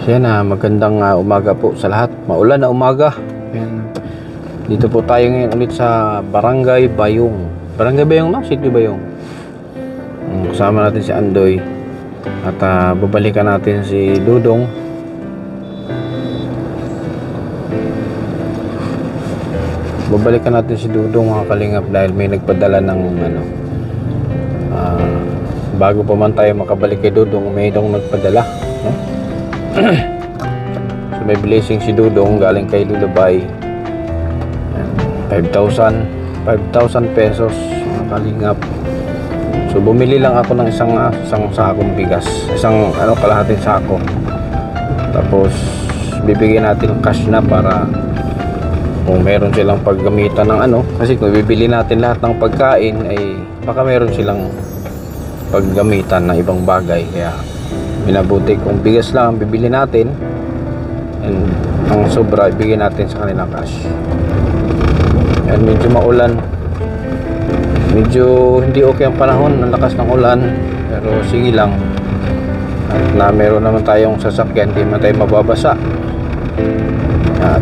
So yan, magandang umaga po sa lahat. Maulan na umaga. Yan. Dito po tayo ngayon ulit sa Barangay Bayong. Barangay Bayong, no? City Bayong. Kasama natin si Andoy. At babalikan natin si Dudong. Babalikan natin si Dudong, mga kalingap, dahil may nagpadala ng bago pa man tayo makabalik kay Dudong, may dong nagpadala, no? So may blessing si Dudong galing kay Lulubay. 5,000 pesos, mga kalingap. So bumili lang ako ng isang sakong bigas, kalahating sako. Tapos bibigyan natin cash na para kung meron silang paggamitan ng kasi kung bibili natin lahat ng pagkain ay baka meron silang paggamitan ng ibang bagay. Kaya minabuti kung bigas lang ang bibili natin, and ang sobra ibigay natin sa kanila cash. And medyo maulan, medyo hindi okay ang panahon, ang lakas ng ulan, pero sige lang. At na meron naman tayong sasakyan, hindi man tayo mababasa,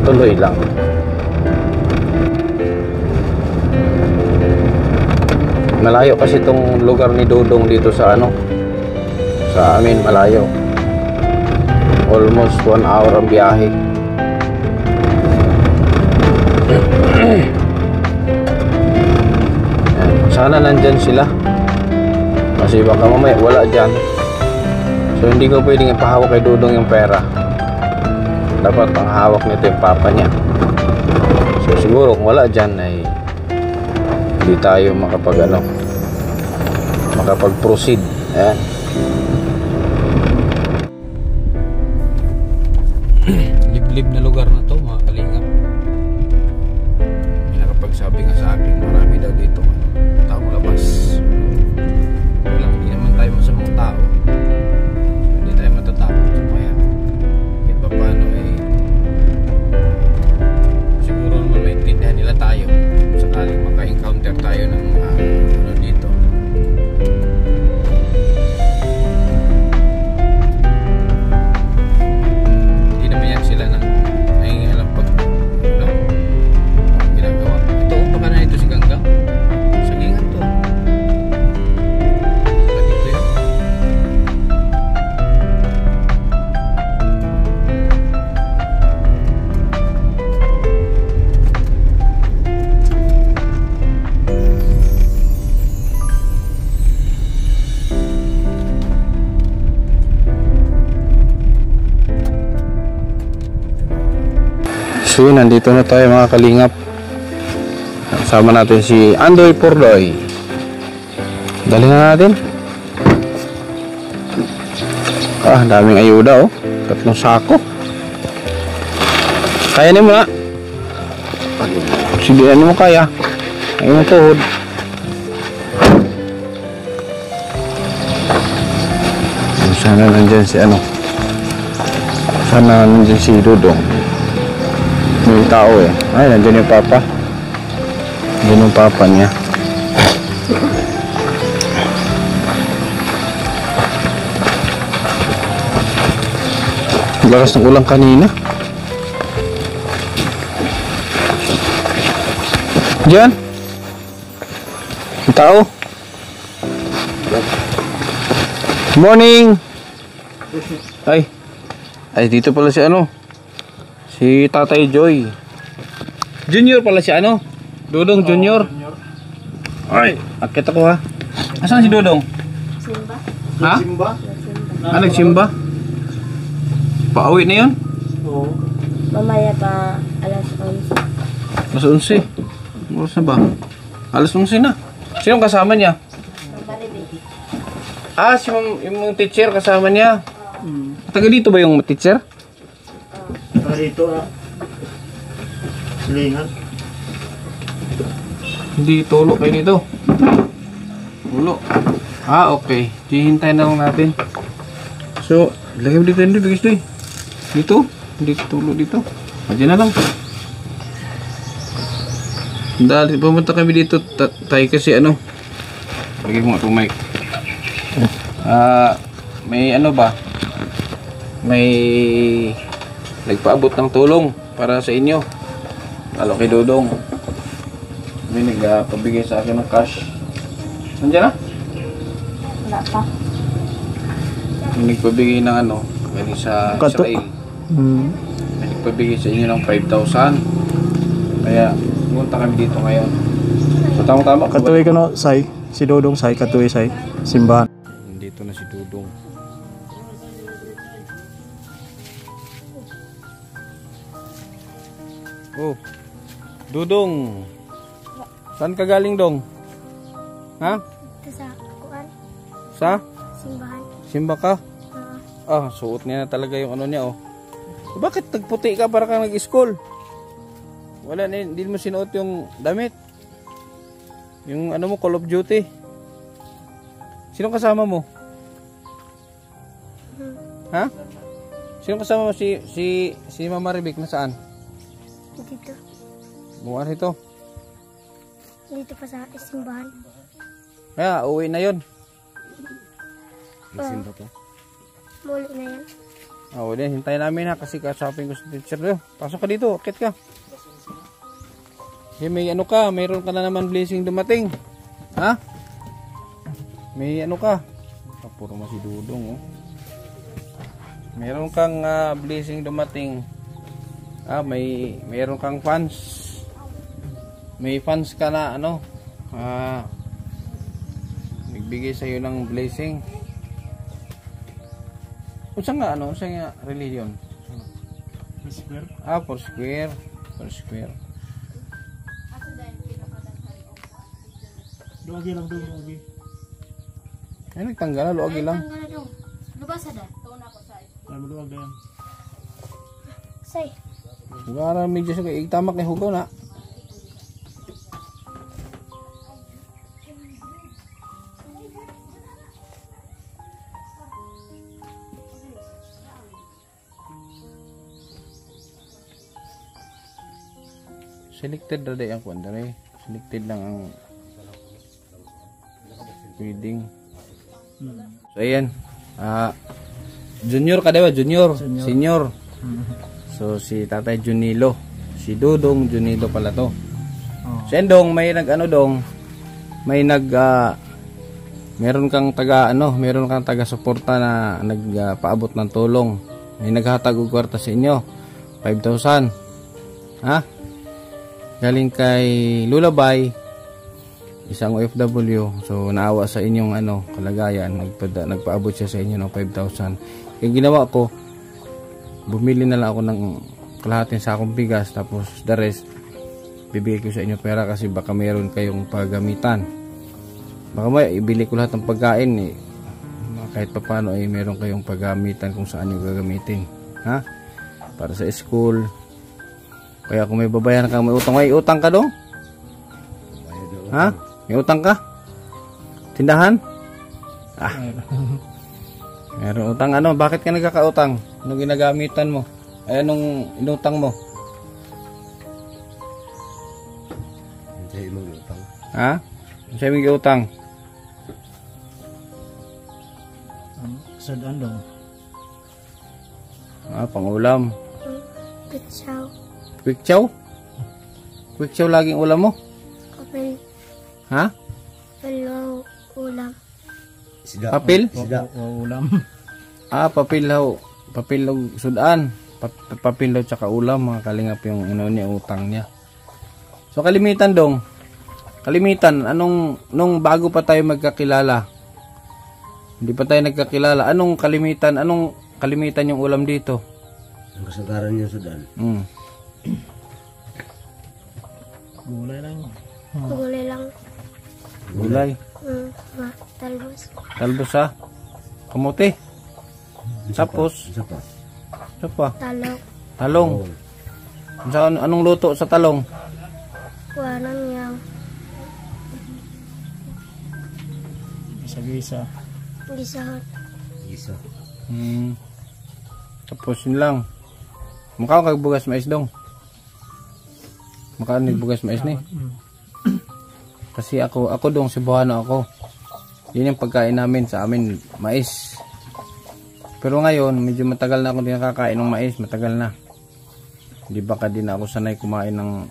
tuloy lang. Malayo kasi itong lugar ni Dudong dito sa sa amin, malayo. Almost 1 hour ang biyahe. Sana nandyan sila, kasi baka mamaya wala dyan. So hindi ko pwedeng ipahawak kay Dudong yung pera. Dapat ang hawak nito yung papa niya. So siguro kung wala dyan ay hindi tayo makapag-proceed. Ayan. Liblib na lugar na to, mga kalingap. May nakapagsabi nga sa akin, marami daw dito taong labas. Walang, hindi naman tayo masamang tao, so hindi tayo matatakot. So kaya kahit pa paano siguro naman maintindihan nila tayo sakaling maka-encounter tayo ng dito. Hindi naman yan sila nang nangingialam pag ginagawa. Ito, baka na ito si Ganggang. Sagingan to. Baka dito yun. So yun, nandito na tayo, mga kalingap. Kasama natin si Andoy Pordoy. Dali na natin. Daming ayuda, 3 sako. Kaya niyo muna. Sige, ano mo kaya? Ayun ang tuhod. Sana nandyan si sana nandyan si Dudong. May tao ay nandiyan yung papa. Nandiyan yung papa niya. Lakas ng ulang kanina. Diyan yung tao. Morning. Ay dito pala si si Tatay Joy. Junior pala si Dudong Junior. Ay, akit ako ha. Asan si Dudong? Simba. Ha? Nagsimba? Pauwi na yun? Oo. Mamaya pa alas 11. Alas 11. Oras na ba? Alas 11 na. Sinong kasama niya? Si yung teacher kasama niya. Taga dito ba yung teacher? Dito Silingan. Hindi tulo kayo dito. Tulo. Okay. Hihintayin na lang natin. So, lagay mo dito yung bigis doy. Dito. Hindi tulo dito. Diyan na lang. Dahil pumunta kami dito tayo kasi lagay mo nga itong mic. May ba? may nagpaabot ng tulong para sa inyo. Lalo kay Dudong. May nagpabigay sa akin ng cash. Nandiyan na? Wala pa. May nagpabigay ng ano, galing sa Kato- Israel. May nagpabigay sa inyo ng 5,000. Kaya, punta kami dito ngayon. So, tama-tama. Katuwi ka no, Sai. Si Dodong Sai, katuwi Sai. Simbahan. Dito na si Dudong. Oh, Dudong. Saan ka galing, Dong? Ha? Ito sa kuan, Sa? simbahan. Simba ka? Oo. Suot niya na talaga yung ano niya, oh. Bakit nagputi ka para kang nag-school? Wala na, hindi mo sinuot yung damit. Yung ano mo, Call of Duty. Sino kasama mo? Ha? Sino kasama mo? Si Mama Rebek nasaan? Dito. Buwan rito. Dito pa sa simbahan. Kaya, uwi na yun. Simba to? Muli na yan. Wala, hintayin namin ha kasi kasapin ko sa teacher doon. Pasok ka dito, akit ka. May ano ka, mayroon ka na naman blessing dumating. Ha? May ano ka? Puro si Dudong, oh. Mayroon kang blessing dumating. Mayroon kang fans. May fans ka na ano? Nagbigay sa iyo ng blessing. Unsa nga ano, unsa nga religion? Square. Foursquare. Foursquare. Duagi lang doon, duagi. Ay, nagtanggal na, luwag lang. Lubasa da. Ay, maluwag na yan. Say. Gara medyo sa kay tamak ni hugaw na. Selected na day ang kwanda rin. Selected lang ang reading. So ayan. Junior ka diba? Junior. Senior. So si Tatay Junilo. Si Dudong Junilo pala to. So yan Dong, may nag-ano Dong. May meron kang taga-suporta na nagpaabot ng tulong. May naghatag og kwarta sa inyo. 5,000. Ha? Galing kay Lulabay, isang OFW. So naawa sa inyong kalagayan, nagpaabot siya sa inyo ng 5,000. Yung ginawa ko, bumili na lang ako ng kalahating sakong bigas, tapos the rest bibigay ko sa inyo pera kasi baka mayroon kayong paggamitan. Baka may ibili ko lahat ng pagkain kahit paano ay mayroon kayong paggamitan kung saan nyo gagamitin. Ha? Para sa school. Kaya kung may babayaran ka, may utang ka Dong? Ha? May utang ka? Tindahan? Meron utang bakit ka nagkakautang? Anong ginagamitan mo? Ay anong inutang mo? Hindi mo utang. Ha? Sa'yo may utang? Sadaan daw. Pangulam. Pitsaw. Quick chow? Quick chow laging ulam mo? Kapil. Ha? Palo. Ulam. Sida. Papel? Sida. Ulam. Papilaw. Papilaw sudan. Papilaw tsaka ulam. Mga kalingap yung utang niya. So kalimitan Dong. Kalimitan. Nung bago pa tayo magkakilala. Hindi pa tayo nagkakilala. Anong kalimitan yung ulam dito? Ang kasagaran niya sudan. Gulay lang. Gulay lang. Gulay. Talbos. Talbos ha? Kamote. Tapos? Isa pa. Ano pa? Talong. Talong. Anong luto sa talong? Wanang yaw. Isa-gisa. Gisahot. Isa. Tapos yun lang. Mukha kang bugas mais Dong. Mukha bugas mais ni. Kasi ako Dong, Cebuano ako. Yun yung pagkain namin sa amin, mais. Pero ngayon, medyo matagal na ako din nakakain ng mais. Matagal na. Hindi baka din ako sanay kumain ng...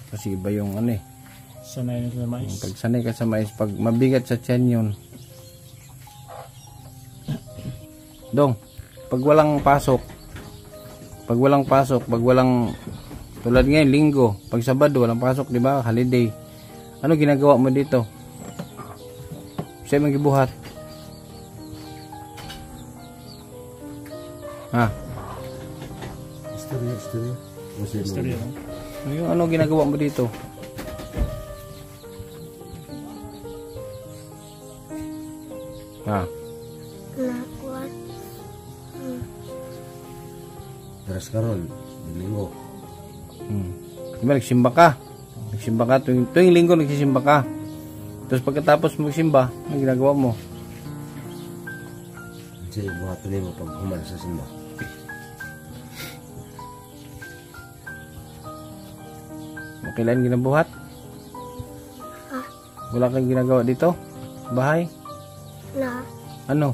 Kasi iba yung ano eh. Sanay na sa mais. Pag sanay ka sa mais, pag mabigat sa tiyan yun. Dong, pag walang pasok, pag walang... Tulad ngayon, linggo. Pag Sabado, walang pasok, di ba? Holiday. Ano ginagawa mo dito? Siya mang gibuhat. Ha? Istorya. Istorya lang. Ano ginagawa mo dito? Ha? Nakuan. Teras karon, Domingo. Diba, nagsimba ka? Nagsimba ka tuwing linggo, nagsisimba ka. Tapos pagkatapos magsimba, ano ginagawa mo? Kasi buhaton mo pag human sa simba. Kailan ginabuhat? Wala kang ginagawa dito? Bahay? Na. Ano?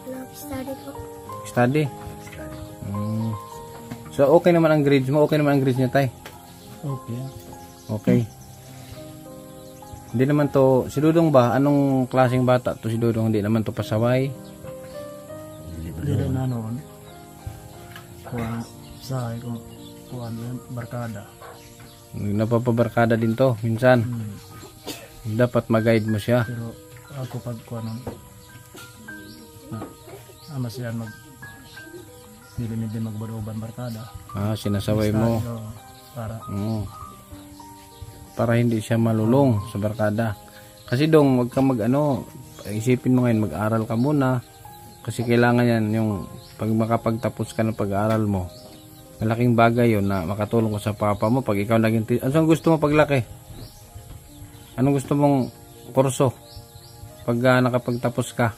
Nag-study po. Study? So okay naman ang grades mo? Okay naman ang grades niya, tay? Okay. Okay. Hindi naman to, si Dudong ba? Anong klaseng bata to si Dudong? Hindi naman to pasaway? Hindi rin na noon. Kuha sa ko. Kuha barkada. Napapabarkada din to, minsan. Dapat mag-guide mo siya. Pero ako pag kuha nung ama siya din magbadoban barkada. Sinasaway mo. Para para hindi siya malulong sa barkada. Kasi Dong, wag kang isipin mo ngayon, mag-aral ka muna. Kasi kailangan yan, yung pag makapagtapos ka ng pag-aaral mo, malaking bagay yun na makatulong ka sa papa mo pag ikaw naging Anong gusto mo paglaki? Anong gusto mong kurso pag nakapagtapos ka?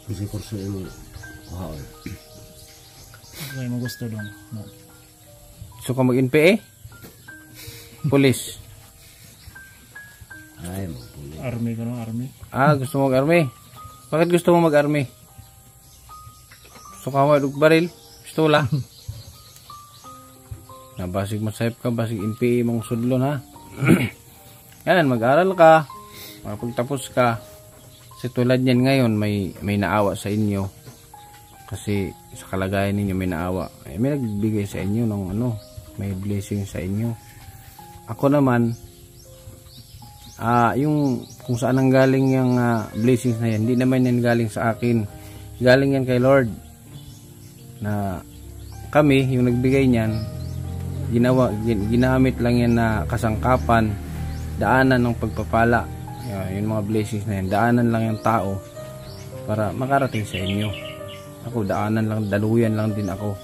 Kasi kurso mo, kaya mo gusto dong. Gusto ka mag-NPA? Police? ay magpuli. Army ka no, army. Gusto mo mag-army? Bakit gusto mo mag-army? Gusto ka mag-baril? Pistola? Basig masayip ka, basig NPA mong sudlon ha. Yan, mag-aral ka, makapagtapos ka. Kasi tulad yan ngayon, may naawa sa inyo. Kasi sa kalagayan ninyo may naawa. May nagbigay sa inyo ng may blessing sa inyo. Ako naman, yung kung saan ang galing yung blessings na yan, hindi naman yan galing sa akin. Galing yan kay Lord. Na kami, yung nagbigay niyan, ginamit lang yan na kasangkapan, daanan ng pagpapala. Yung mga blessings na yan, daanan lang yung tao para makarating sa inyo. Ako, daanan lang, daluyan lang din ako.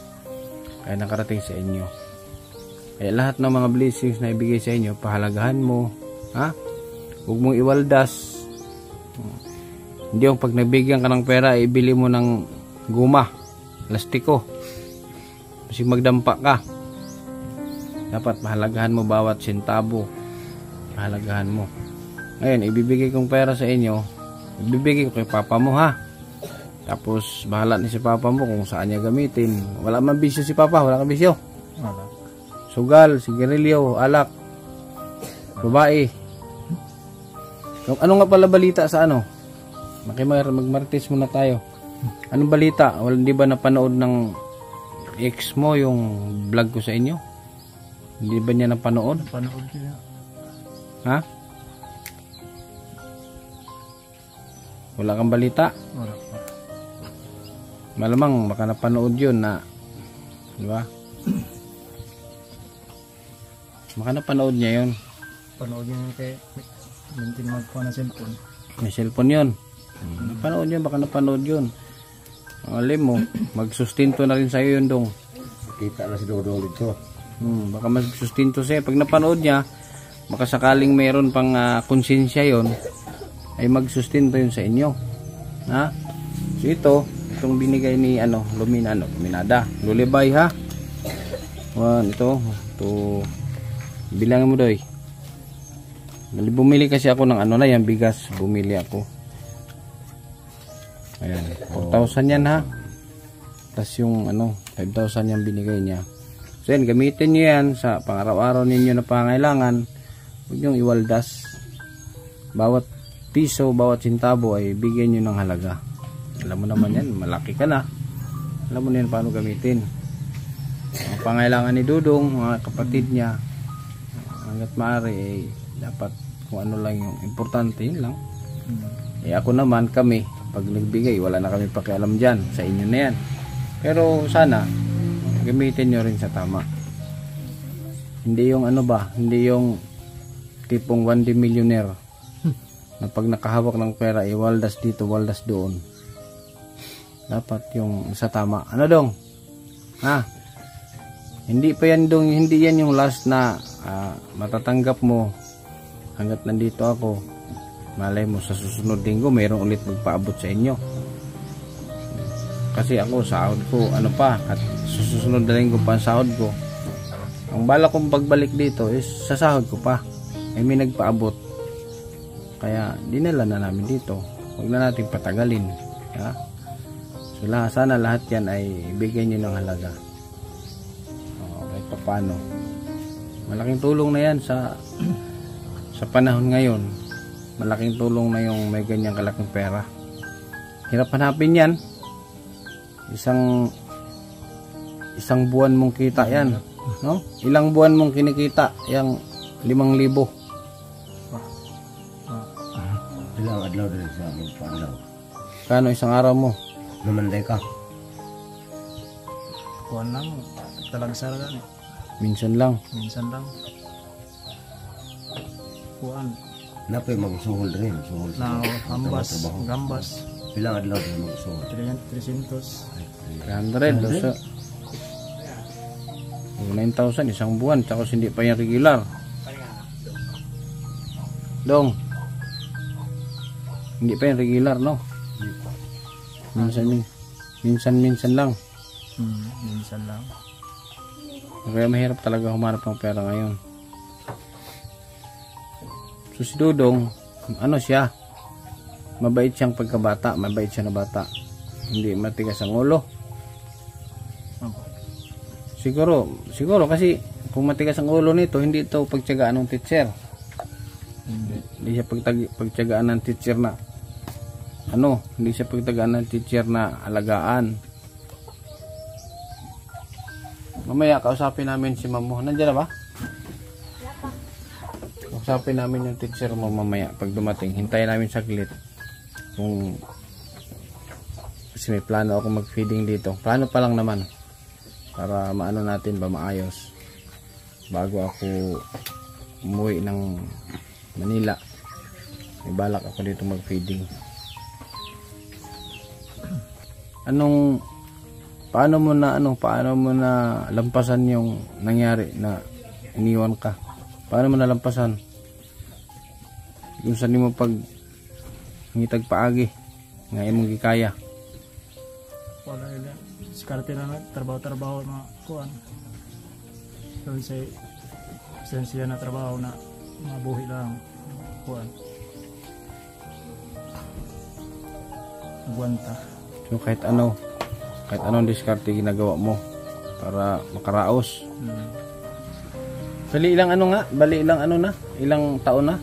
Kaya nakarating sa inyo. Kaya lahat ng mga blessings na ibigay sa inyo, pahalagahan mo. Ha? Huwag mong iwaldas. Hindi yung pag nabigyan ka ng pera, ibili mo ng guma, plastiko. Kasi magdampa ka. Dapat pahalagahan mo bawat sentabo. Pahalagahan mo. Ngayon, ibibigay kong pera sa inyo, ibibigay ko kay papa mo ha. Tapos, bahala ni si papa mo kung saan niya gamitin. Wala man bisyo si papa, wala kang bisyo. Wala. Sugal, sigarilyo, alak, babae. Ano nga pala balita sa magmarites muna tayo. Anong balita? Hindi ba napanood ng ex mo yung vlog ko sa inyo? Hindi ba niya napanood? Napanood niya. Ha? Wala kang balita? Wala pa. Malamang baka napanood yun na, di ba? Baka napanood niya yun. Panood niya kay mintin magkuha ng cellphone. May cellphone yun. Napanood yun, baka napanood yun. Alam mo, magsustinto na rin sa'yo yun Dong. Kita na si Dodong dito. Baka magsustinto sa'yo. Pag napanood niya, baka sakaling mayroon pang konsensya yun, ay magsustinto yun sa inyo. Ha? So itong binigay ni Luminada. Lulibay ha. Ito. Bilangin mo doy. Bumili kasi ako ng ano na yan, bigas. Bumili ako. Ayan. 4,000 yan ha. Tapos yung ano, 5,000 yung binigay niya. So yan, gamitin nyo yan sa pang-araw-araw ninyo na pangailangan. Huwag nyo iwaldas. Bawat piso, bawat sintabo ay bigyan nyo ng halaga. Alam mo naman yan, malaki ka na. Alam mo na yan paano gamitin. Ang pangailangan ni Dudong, mga kapatid niya, hanggat maaari ay dapat kung ano lang yung importante, yun lang. Ako naman, kami, pag nagbigay, wala na kami pakialam dyan, sa inyo na yan. Pero sana gamitin nyo rin sa tama. Hindi yung ano ba, hindi yung tipong 1D millionaire na pag nakahawak ng pera waldas dito, waldas doon. Dapat yung sa tama. Ano dong? Ha? Hindi pa yan dong, hindi yan yung last na matatanggap mo hanggat nandito ako. Malay mo sa susunod linggo mayroon ulit magpaabot sa inyo. Kasi ako sahod ko ano pa, at susunod na linggo pa ang sahod ko. Ang bala kong pagbalik dito is sa sahod ko pa. May nagpaabot. Kaya dinala na namin dito. Huwag na natin patagalin. Ha? So sana lahat yan ay ibigay nyo ng halaga. Kahit pa paano. Malaking tulong na yan sa panahon ngayon. Malaking tulong na yung may ganyang kalaking pera. Hirap hanapin yan. Isang buwan mong kita yan, no? Ilang buwan mong kinikita yang 5,000. Ilang adlaw din sa aming paadlaw. Kano isang araw mo? Namanday ka. Kuhan lang, talagang saragan eh. Minsan lang. Minsan lang. Kuhan. Napay magsuhol rin. Suhol Na hambas, trabaho. gambas. Ilang adlaw din magsuhol. 300. 300. Dosa. 9,000 isang buwan. Tapos hindi pa yung regular. Dong. Hindi pa yung regular, no? Minsan lang. Minsan lang. Kaya mahirap talaga humanap ng pera ngayon. So si Dudong, ano siya? Mabait siyang pagkabata, mabait siya na bata. Hindi matigas ang ulo. Siguro kasi kung matigas ang ulo nito, hindi ito pagtiyagaan ng teacher. Hindi siya pagtiyagaan ng teacher na hindi siya pagtiyagaan ng teacher na alagaan. Mamaya kausapin namin si Mamo. Nandiyan na ba? Kausapin namin yung teacher mo mamaya pag dumating. Hintayin namin saglit. Kasi may plano ako mag-feeding dito. Plano pa lang naman. Para maano natin ba maayos. Bago ako umuwi ng Manila. May balak ako dito mag-feeding. Paano mo na lampasan yung nangyari na iniwan ka? Paano mo na lampasan? Yung saan mo pag ngitag paagi nga imong gikaya? Wala ila. Diskarte na trabaho na kuhan. Doon sa esensya na trabaho na mabuhi lang kuhan. Aguanta. So kahit anong diskarte ginagawa mo para makaraos. Bali ilang ilang taon na?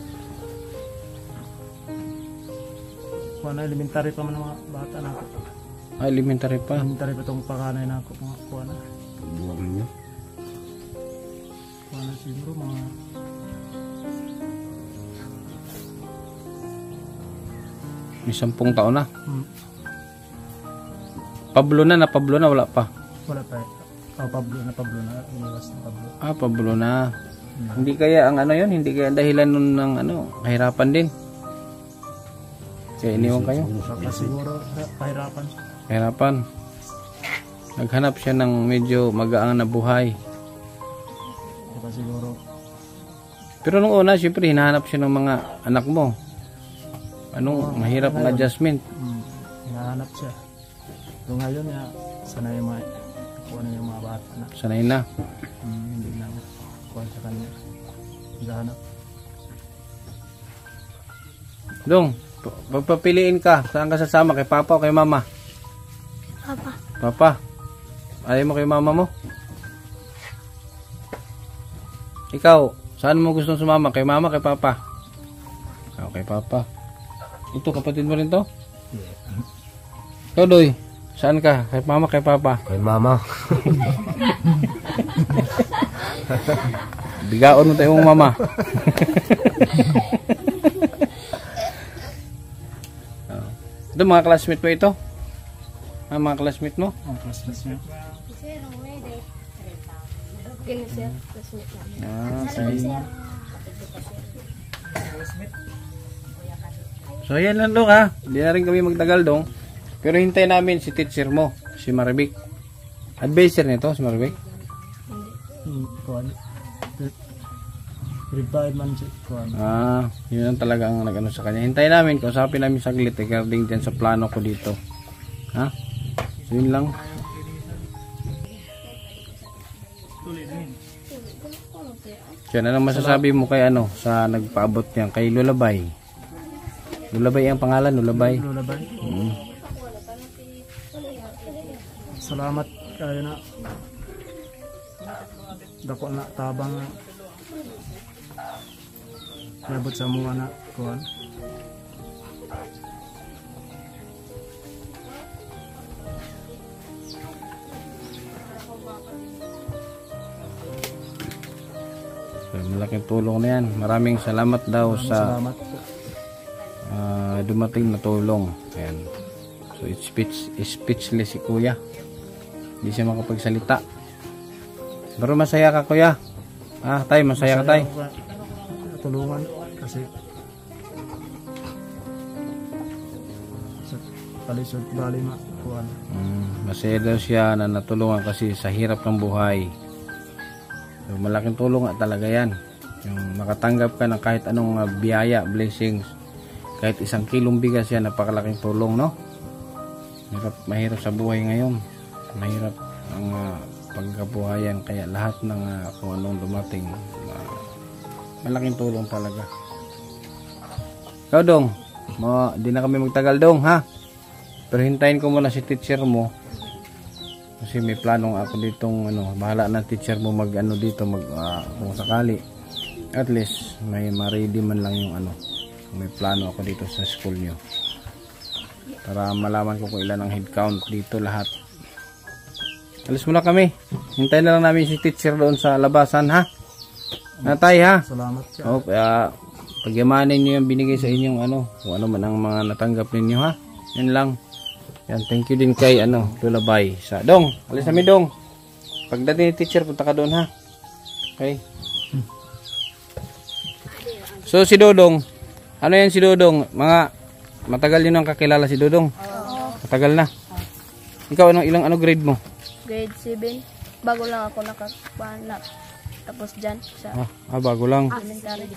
Kuhan na elementary pa man ang mga bata na ako. Elementary pa. Elementary pa itong pakanay na ako mga kuhan na. Buwan niyo. Kuhan na siguro mga May 10 taon na. Pablo na wala pa. wala pa. Pablo na. Iniwas na Pablo. Pablo na. Hindi kaya ang hindi kaya dahilan nun ng kahirapan din. Kaya iniwan kayo. Baka siguro kahirapan siya. Kahirapan. Naghanap siya ng medyo magaang na buhay. Baka siguro. Pero nung una, siyempre, hinahanap siya ng mga anak mo. Mahirap ang adjustment. Hinahanap siya. So ngayon niya, sanay yung mga bata na. Sanay na. Hindi na kuha sa kanya. Hinahanap. Dong, pagpapiliin ka, saan ka sasama? Kay Papa o kay Mama? Papa. Papa, ayaw mo kay Mama mo? Ikaw, saan mo gustong sumama? Kay Mama, kay Papa? Ikaw, kay Papa. Ito, kapatid mo rin to? Ikaw, Doy, saan ka? Kay Mama, kay Papa? Kay mama. Bigaon mo tayo mong mama. Ito mga classmate mo ito? Mga classmate mo? Ang classmates niya. Ganun sir. Classmate namin. Sige. So yan lang dong ha. Hindi na rin kami magtagal dong. Pero hintay namin si teacher mo, si Maribik. Advisor nito si Maribik. Kuan. Retired man si Kuan. Yun ang talaga ang nag-ano sa kanya. Hintayin namin, kausapin namin saglit regarding dyan sa plano ko dito. Ha? So yun lang. So ano masasabi mo kay ano sa nagpaabot niyan kay Lulabay? Lulabay ang pangalan, Lulabay. Lulabay. Salamat kayo na. Dako na tabang nabot sa mga na kuan. So, malaking tulong na yan. Maraming salamat daw sa Salamat po. dumating na tulong. Ayan. So speechless si Kuya. Hindi siya makapagsalita. Pero masaya ka Kuya. Tay, masaya ka tay. Tulungan kasi sa palisod bali ma kuan. Masaya daw siya na natulungan kasi sa hirap ng buhay. So, malaking tulong nga talaga yan. Yung makatanggap ka ng kahit anong biyaya, blessings. Kahit 1 kilong bigas yan, napakalaking tulong, no? Mahirap sa buhay ngayon. Mahirap ang pagkabuhayan. Kaya lahat ng kung anong dumating, malaking tulong talaga. Ikaw Dong, di na kami magtagal Dong ha. Pero hintayin ko muna si teacher mo. Kasi may planong ako ditong bahala ng teacher mo mag dito kung sakali. At least may ma-ready man lang yung may plano ako dito sa school nyo. Para malaman ko kung ilan ang head count dito lahat. Alis muna kami. Hintayin na lang namin si teacher doon sa labasan ha. Natay ha. Salamat siya. Kaya pagyamanin nyo yung binigay sa inyong kung ano man ang mga natanggap ninyo ha. Yan lang. Yan, thank you din kay Lulabay sa Dong. Alis namin Dong. Pagdating ni teacher punta ka doon ha. Okay. So si Dodong, ano yan si Dodong? Matagal yun ang kakilala si Dodong. Matagal na. Ikaw ilang grade mo? Grade 7. Bago lang ako nakapahanap. Tapos dyan sa Bago lang. elementary.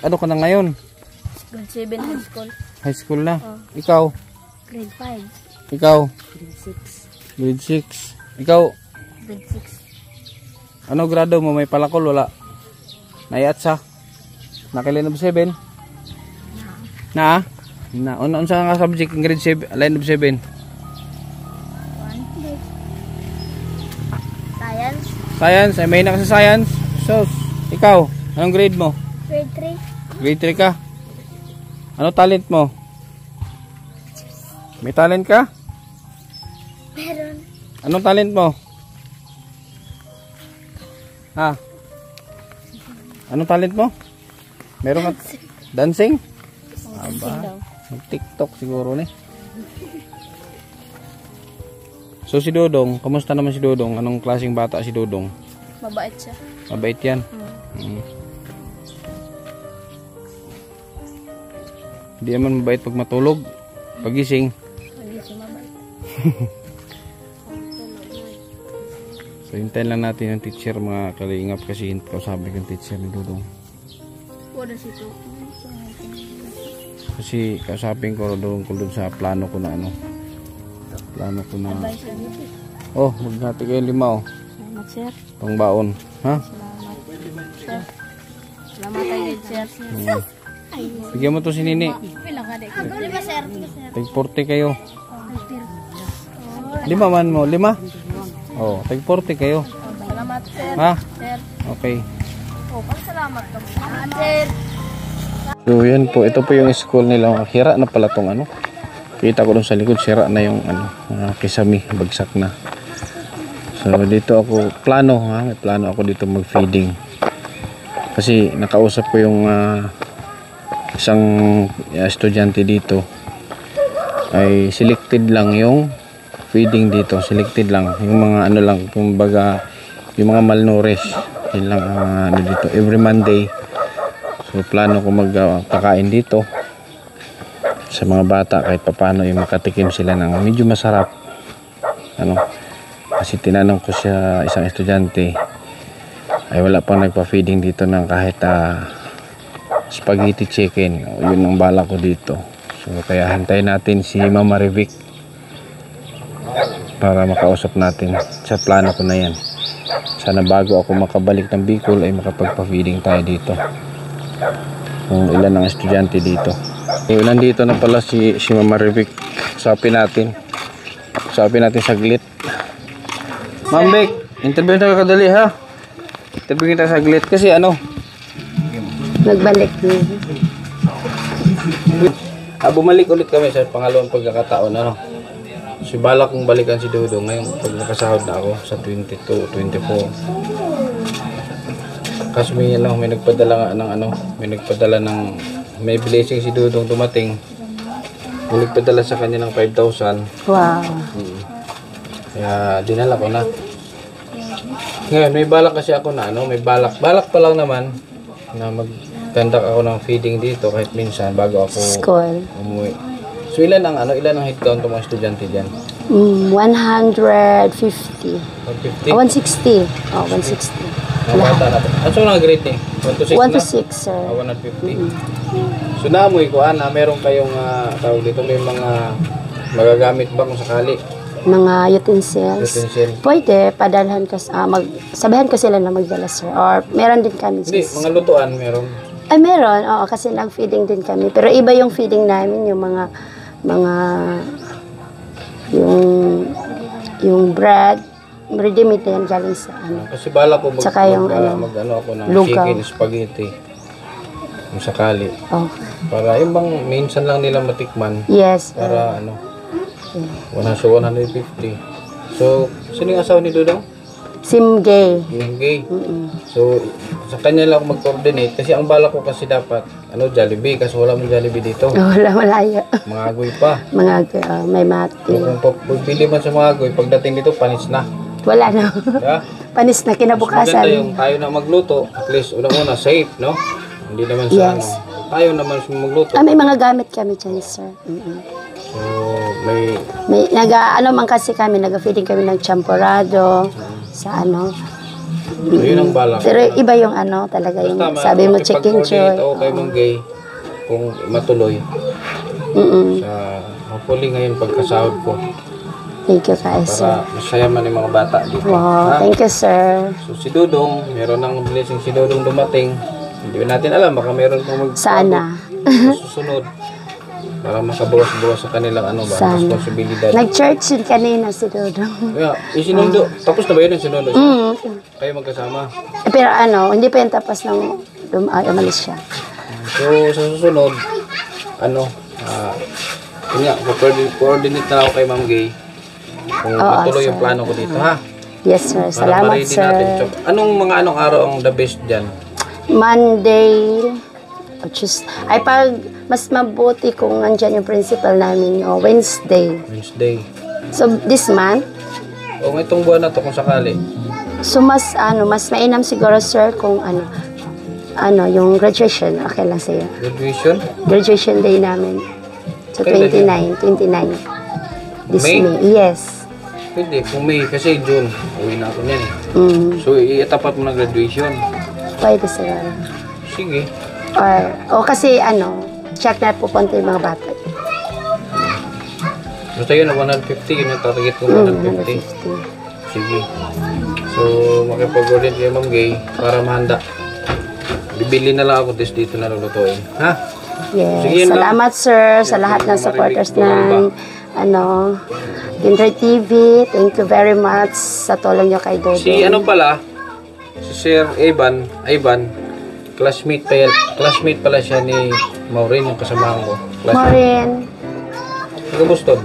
Ano ka na ngayon? Grade 7 high school. High school na. Ikaw? Grade 5. Ikaw? Grade 6. Grade 6. Ikaw? Grade 6. Ano grado mo? May palakol? Wala? Naiatsa? Nakailan of 7? Na? Unsa nga subject in grade 7? Line of 7? Science. Science? Ay may na ka sa science? So, ikaw? Anong grade mo? Grade 3. Grade 3 ka? Ano talent mo? May talent ka? Meron. Anong talent mo? Anong talent mo? Meron ka? Dancing? Aba, TikTok siguro ni. So si Dodong, kamusta naman si Dodong? Anong klaseng bata si Dodong? Mabait siya. Mabait yan. Hindi naman mabait pag matulog. Pagising. Hindi siya mabait. So hintayin lang natin yung teacher mga kalingap kasi kausapin ko yung teacher ni Dodong. Wala siya ito. Kasi kausapin ko doon sa plano ko na plano ko na Bye sir. maghati kayo 5 Salamat sir. pangbaon ha. Salamat sir. Salamat tayo sir. Bigyan mo to si Nini. Lima, sir. Tag 40 kayo. 5 man mo, 5? Oh, tag 40 kayo. Salamat, sir. Ha? Sir. Okay. Salamat ka. Salamat, sir. So yan po, ito po yung school nila. Hira na pala tong ano. Kita ko dun sa likod, sira na yung ano, kisami, bagsak na. So dito ako, may plano ako dito mag-feeding. Kasi nakausap ko yung isang estudyante dito. Ay selected lang yung feeding dito, selected lang. Yung mga ano lang, kumbaga, yung mga malnourished. Yun lang ano dito, every Monday. So plano ko magpakain dito sa mga bata kahit papaano yung makatikim sila ng medyo masarap. Ano? Kasi tinanong ko siya, isang estudyante, ay wala pang nagpa-feeding dito ng kahit spaghetti chicken. Yun ang bala ko dito. So kaya hintayin natin si Mama Revic para makausap natin. Sa plano ko na yan. Sana bago ako makabalik ng Bicol ay makapagpa-feeding tayo dito. Kung ilan ang estudyante dito. Nandito na pala si Mama Revic. Usapin natin saglit. Ma'am Vic, interview na kadali ha. Interview kita saglit kasi ano. Nagbalik niya. Bumalik ulit kami sa pangalawang pagkakataon ano. Si balak kong balikan si Dodo ngayon pag nakasahod na ako sa 22, 24. Kasi may nagpadala ng may blessing si Dudong dumating. May nagpadala sa kanya ng 5,000. Wow. Kaya dinala ko na. Ngayon may balak kasi ako na may balak pa lang naman na mag-conduct ako ng feeding dito kahit minsan bago ako School. umuwi. So ilan ang headcount ng mga estudyante diyan? 150. 150? 160. Oh, 160. Mga bata natin. Ano so mga grade ni? 1 to 6 1 na? to 6, sir. 150. So naamoy ko meron kayong tawag dito, may mga magagamit ba kung sakali? Mga utensils. Utensil. Pwede, padalhan ka, sabihan ko sila na magdala, sir. Or meron din kami. Hindi, mga lutuan meron. Ay, meron. Oo, kasi nag-feeding din kami. Pero iba yung feeding namin, yung mga yung bread, ready-made na yan galing sa ano. Kasi bala ko Tsaka yung mag ako ng lugaw. chicken spaghetti. Kung sakali. Oh. Para yung bang minsan lang nila matikman. Yes. Para 150. So, sino yung asawa ni Dudong? Simgay. Yung gay. So, sa kanya lang ako mag-coordinate kasi ang bala ko kasi dapat Jollibee kasi wala mong Jollibee dito. Wala, malayo. Mga agoy pa. May mati. Kung pagpili man sa mga agoy, pagdating dito panis na. Wala na. Yeah? Panis na Mas maganda kinabukasan. yung tayo na magluto, at least unang-una safe, no? Hindi naman sa Yes. tayo naman sa magluto. May mga gamit kami dyan, sir. So, may Man kasi kami, nag-feeding kami ng champorado sa so, yun ang balak. Pero iba yung talaga yung sabi mo chicken joy. Ako kay Manggay kung matuloy. Sa hopefully ngayon pagkasahod ko Thank you guys, sir. para masaya man yung mga bata dito. Wow, Ha? thank you, sir. So si Dudong, meron ng blessing si Dudong dumating. Hindi natin alam, baka meron pang Sana. susunod para makabawas-bawas sa kanilang Sana. responsibilidad. Nag-church yun kanina si Dodong. Kaya, isinundo. Tapos na ba yun yung sinundo? Kayo magkasama. Pero hindi pa yung tapos ng umalis siya. So, sa susunod, coordinate na ako kay Ma'am Gay kung matuloy yung plano ko dito, ha? Yes, sir. Para Salamat, ma-ready natin. sir. So, anong araw ang the best dyan? Monday, o Tuesday. Ay, mas mabuti kung nandyan yung principal namin, Wednesday. Wednesday. So, this month, O itong buwan na to kung sakali. so mas mainam siguro, sir, kung yung graduation, okay lang sa'yo. Graduation? Graduation day namin. So, Kailan 29. This May? May. Yes. Pwede. Kung May, kasi June. Uwi na ako niyan eh. So, iatapat mo na graduation. Pwede siguro. Sige. Kasi check na pupunta yung mga bata. Basta yun, 150. Yun yung target ko, 150. Sige. So, makipag-order kay Ma'am Gay para mahanda. Bibili na lang ako dito na lulutuin. Ha? Yes. Sige, yun lang. Salamat sir sa lahat ng supporters ng Kindred TV. Thank you very much sa tulong nyo kay Dodong. Si ano pala, si Sir Ivan, classmate pala siya ni Maureen, yung kasamahan ko. Maureen. Nagabustod.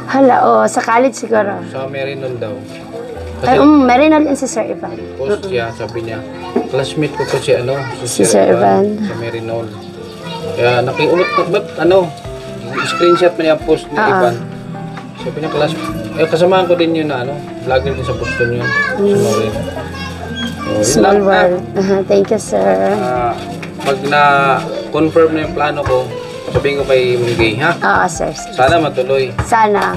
Hala, sa college siguro. Sa Merinol daw. Ay, meron na rin si Sir Ivan. Post siya, sabi niya, classmate ko to si Si Sir Ivan. sa Merinol. Kaya nakiulat, screenshot mo niya post ni Ivan. Sabi niya, kasamahan ko din yun na vlogger din sa Boston yun. Si Maureen. Small world. Thank you, sir. Pag na-confirm na yung plano ko, sabihin ko kay Mungay, ha? Oo, sir. Sana matuloy. Sana.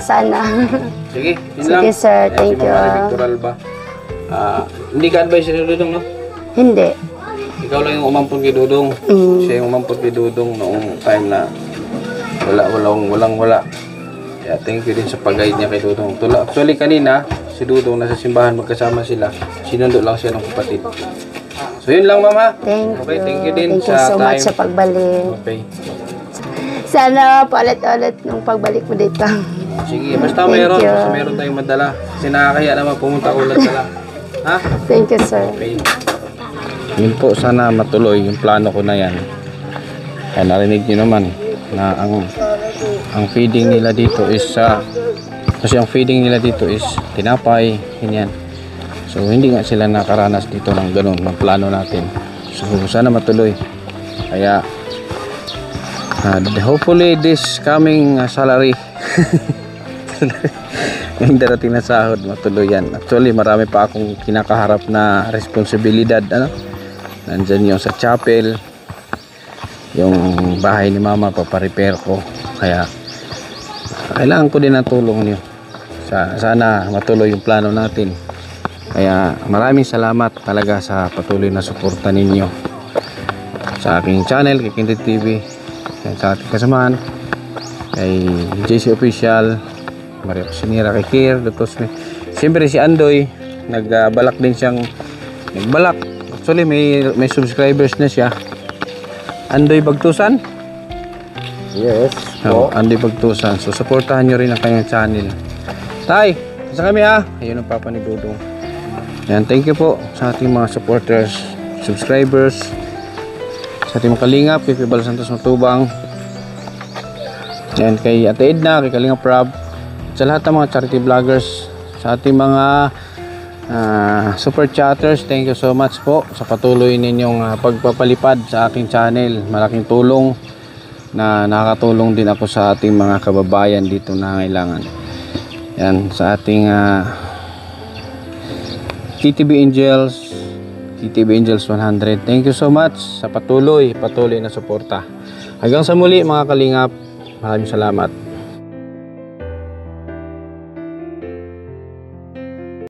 Sige, yun Sige, lang. sir. Ayan, Thank si you. Mama Victor Alba. Hindi ka advise ni Dudong, no? Hindi. Ikaw lang yung umampun kay Dudong. Siya yung umampun kay Dudong noong time na wala. Kaya thank you din sa pag-guide niya kay Dudong. Actually, kanina, si Dudong nasa simbahan, magkasama sila. Sinundo lang siya ng kapatid. So, yun lang, Mama. Thank Okay, you. thank you din Thank you sa so much time. sa pagbalik. Okay. Sana paulit-ulit nung pagbalik mo dito. Sige, basta Thank meron. you. Basta meron tayong madala. Kasi nakakaya naman pumunta ulit dala. Ha? Thank you, sir. Okay. Yun po, sana matuloy yung plano ko na yan. Kaya narinig nyo naman na ang feeding nila dito is kasi ang feeding nila dito is tinapay, ganyan. So hindi nga sila nakaranas dito ng ganun, ng plano natin. So sana matuloy. Kaya hopefully this coming salary yung darating na sahod matuloy yan. Actually marami pa akong kinakaharap na responsibilidad. Nandyan yung sa chapel, yung bahay ni mama paparepair ko, kaya kailangan ko din ng tulong niyo. Sana matuloy yung plano natin. Kaya maraming salamat talaga sa patuloy na suporta ninyo sa aking channel, kay Kindred TV, sa ating kasamahan, kay JC Official, Maria Sinira, kay Kier, Dr. Smith. Siyempre si Andoy, nagbalak din siyang actually may subscribers na siya. Andoy Bagtusan? Yes. Andoy Bagtusan. So supportahan nyo rin ang kanyang channel. Tay, isa kami ha. Ayun ang papa ni Dudong. Yan, thank you po sa ating mga supporters, subscribers, sa ating mga kalingap, kay Pibal Santos Matubang, yan, kay Ate Edna, kay Kalingap Rob, sa lahat ng mga charity vloggers, sa ating mga super chatters, thank you so much po sa patuloy ninyong pagpapalipad sa aking channel. Malaking tulong na nakakatulong din ako sa ating mga kababayan dito na kailangan. Yan, sa ating TTB Angels 100, thank you so much sa patuloy na suporta. Hanggang sa muli mga kalingap, maraming salamat.